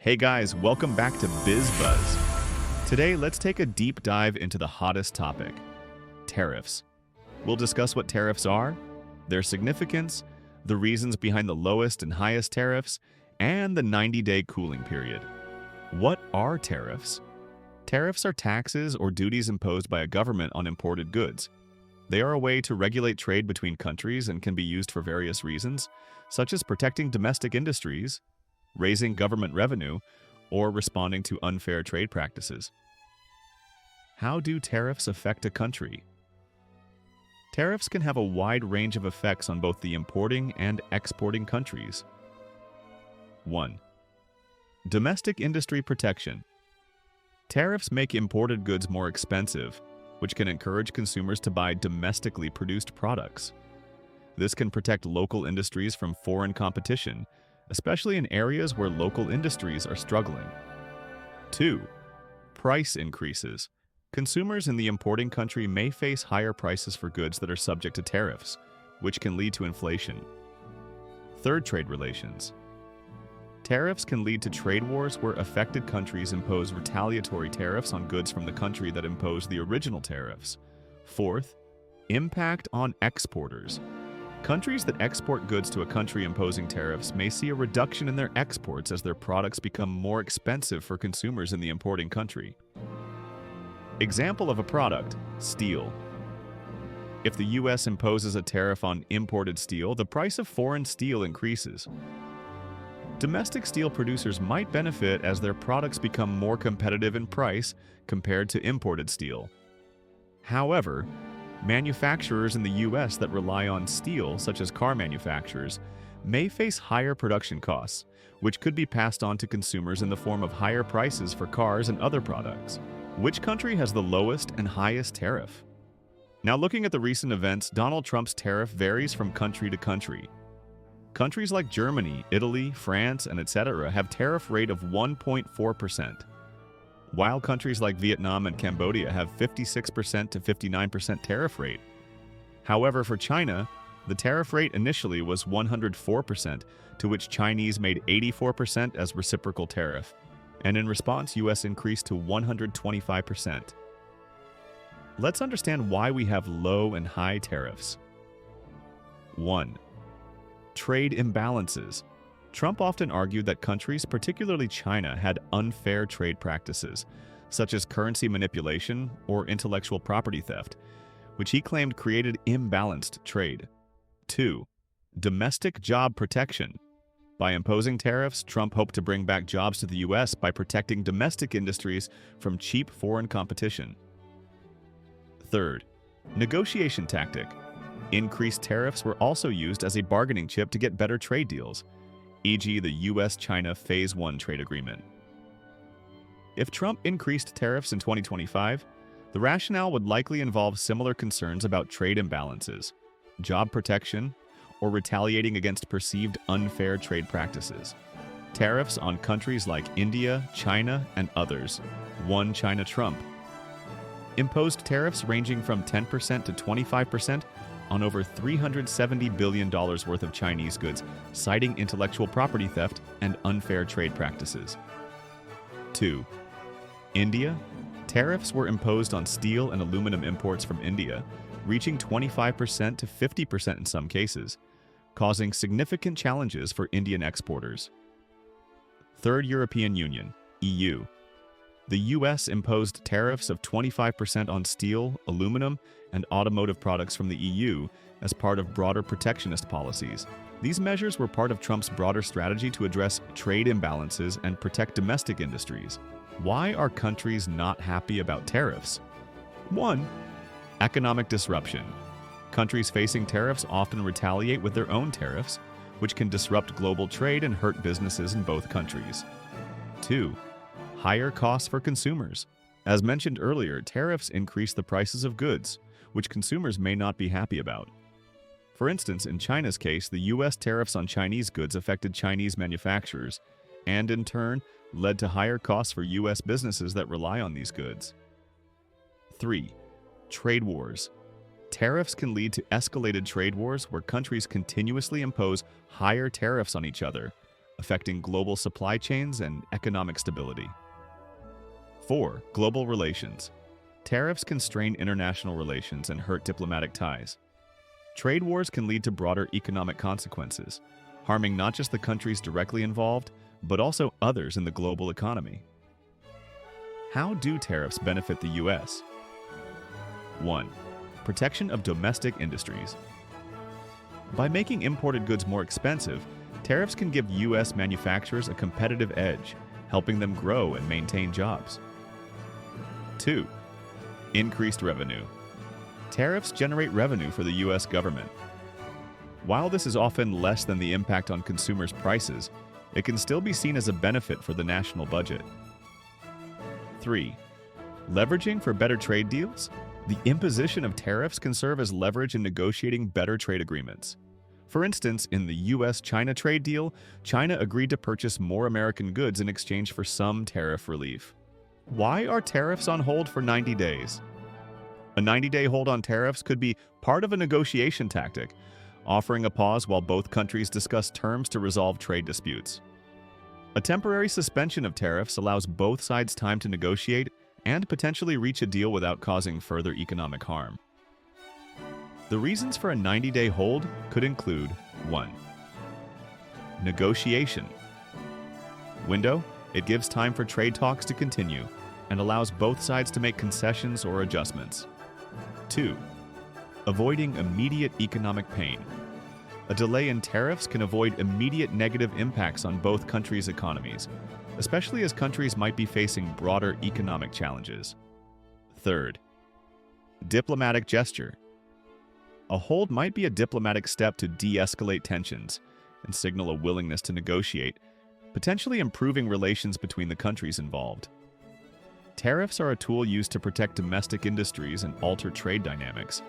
Hey guys, welcome back to Bizz. Today, let's take a deep dive into the hottest topic, tariffs. We'll discuss what tariffs are, their significance, the reasons behind the lowest and highest tariffs, and the 90-day cooling period. What are tariffs? Tariffs are taxes or duties imposed by a government on imported goods. They are a way to regulate trade between countries and can be used for various reasons, such as protecting domestic industries, raising government revenue, or responding to unfair trade practices. How do tariffs affect a country? Tariffs can have a wide range of effects on both the importing and exporting countries. 1. Domestic industry protection. Tariffs make imported goods more expensive, which can encourage consumers to buy domestically produced products. This can protect local industries from foreign competition, especially in areas where local industries are struggling. 2. Price increases. Consumers in the importing country may face higher prices for goods that are subject to tariffs, which can lead to inflation. 3. Trade relations. Tariffs can lead to trade wars where affected countries impose retaliatory tariffs on goods from the country that imposed the original tariffs. 4. Impact on exporters. Countries that export goods to a country imposing tariffs may see a reduction in their exports as their products become more expensive for consumers in the importing country. Example of a product: steel. If the U.S. imposes a tariff on imported steel, the price of foreign steel increases. Domestic steel producers might benefit as their products become more competitive in price compared to imported steel. However, manufacturers in the U.S. that rely on steel, such as car manufacturers, may face higher production costs, which could be passed on to consumers in the form of higher prices for cars and other products. Which country has the lowest and highest tariff? Now, looking at the recent events, Donald Trump's tariff varies from country to country. Countries like Germany, Italy, France, and etc. have tariff rate of 1.4%. While countries like Vietnam and Cambodia have 56% to 59% tariff rate. However, for China, the tariff rate initially was 104%, to which Chinese made 84% as reciprocal tariff, and in response, US increased to 125%. Let's understand why we have low and high tariffs. 1. Trade imbalances. Trump often argued that countries, particularly China, had unfair trade practices, such as currency manipulation or intellectual property theft, which he claimed created imbalanced trade. 2. Domestic job protection. By imposing tariffs, Trump hoped to bring back jobs to the U.S. by protecting domestic industries from cheap foreign competition. 3. Negotiation tactic. Increased tariffs were also used as a bargaining chip to get better trade deals, e.g. the U.S.-China Phase 1 trade agreement. If Trump increased tariffs in 2025, the rationale would likely involve similar concerns about trade imbalances, job protection, or retaliating against perceived unfair trade practices. Tariffs on countries like India, China, and others. 1. China Trump imposed tariffs ranging from 10% to 25% on over $370 billion worth of Chinese goods, citing intellectual property theft and unfair trade practices. 2. India. Tariffs were imposed on steel and aluminum imports from India, reaching 25% to 50% in some cases, causing significant challenges for Indian exporters. 3. European Union, EU. The U.S. imposed tariffs of 25% on steel, aluminum, and automotive products from the EU as part of broader protectionist policies. These measures were part of Trump's broader strategy to address trade imbalances and protect domestic industries. Why are countries not happy about tariffs? 1. Economic disruption. Countries facing tariffs often retaliate with their own tariffs, which can disrupt global trade and hurt businesses in both countries. 2. Higher costs for consumers. As mentioned earlier, tariffs increase the prices of goods, which consumers may not be happy about. For instance, in China's case, the U.S. tariffs on Chinese goods affected Chinese manufacturers, and in turn, led to higher costs for U.S. businesses that rely on these goods. 3. Trade wars. Tariffs can lead to escalated trade wars where countries continuously impose higher tariffs on each other, affecting global supply chains and economic stability. 4. Global relations. Tariffs can strain international relations and hurt diplomatic ties. Trade wars can lead to broader economic consequences, harming not just the countries directly involved, but also others in the global economy. How do tariffs benefit the U.S.? 1. Protection of domestic industries. By making imported goods more expensive, tariffs can give U.S. manufacturers a competitive edge, helping them grow and maintain jobs. 2. Increased revenue. Tariffs generate revenue for the U.S. government. While this is often less than the impact on consumers' prices, it can still be seen as a benefit for the national budget. 3. Leveraging for better trade deals. The imposition of tariffs can serve as leverage in negotiating better trade agreements. For instance, in the U.S.-China trade deal, China agreed to purchase more American goods in exchange for some tariff relief. Why are tariffs on hold for 90 days? A 90-day hold on tariffs could be part of a negotiation tactic, offering a pause while both countries discuss terms to resolve trade disputes. A temporary suspension of tariffs allows both sides time to negotiate and potentially reach a deal without causing further economic harm. The reasons for a 90-day hold could include 1. Negotiation. Window. It gives time for trade talks to continue and allows both sides to make concessions or adjustments. 2. Avoiding immediate economic pain. A delay in tariffs can avoid immediate negative impacts on both countries' economies, especially as countries might be facing broader economic challenges. 3. Diplomatic gesture. A hold might be a diplomatic step to de-escalate tensions and signal a willingness to negotiate, potentially improving relations between the countries involved. Tariffs are a tool used to protect domestic industries and alter trade dynamics,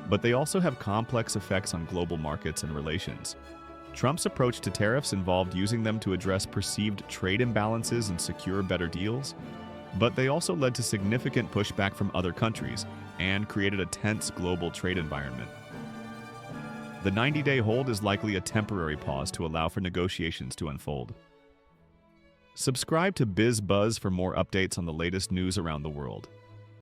but they also have complex effects on global markets and relations. Trump's approach to tariffs involved using them to address perceived trade imbalances and secure better deals, but they also led to significant pushback from other countries and created a tense global trade environment. The 90-day hold is likely a temporary pause to allow for negotiations to unfold. Subscribe to Bizz for more updates on the latest news around the world.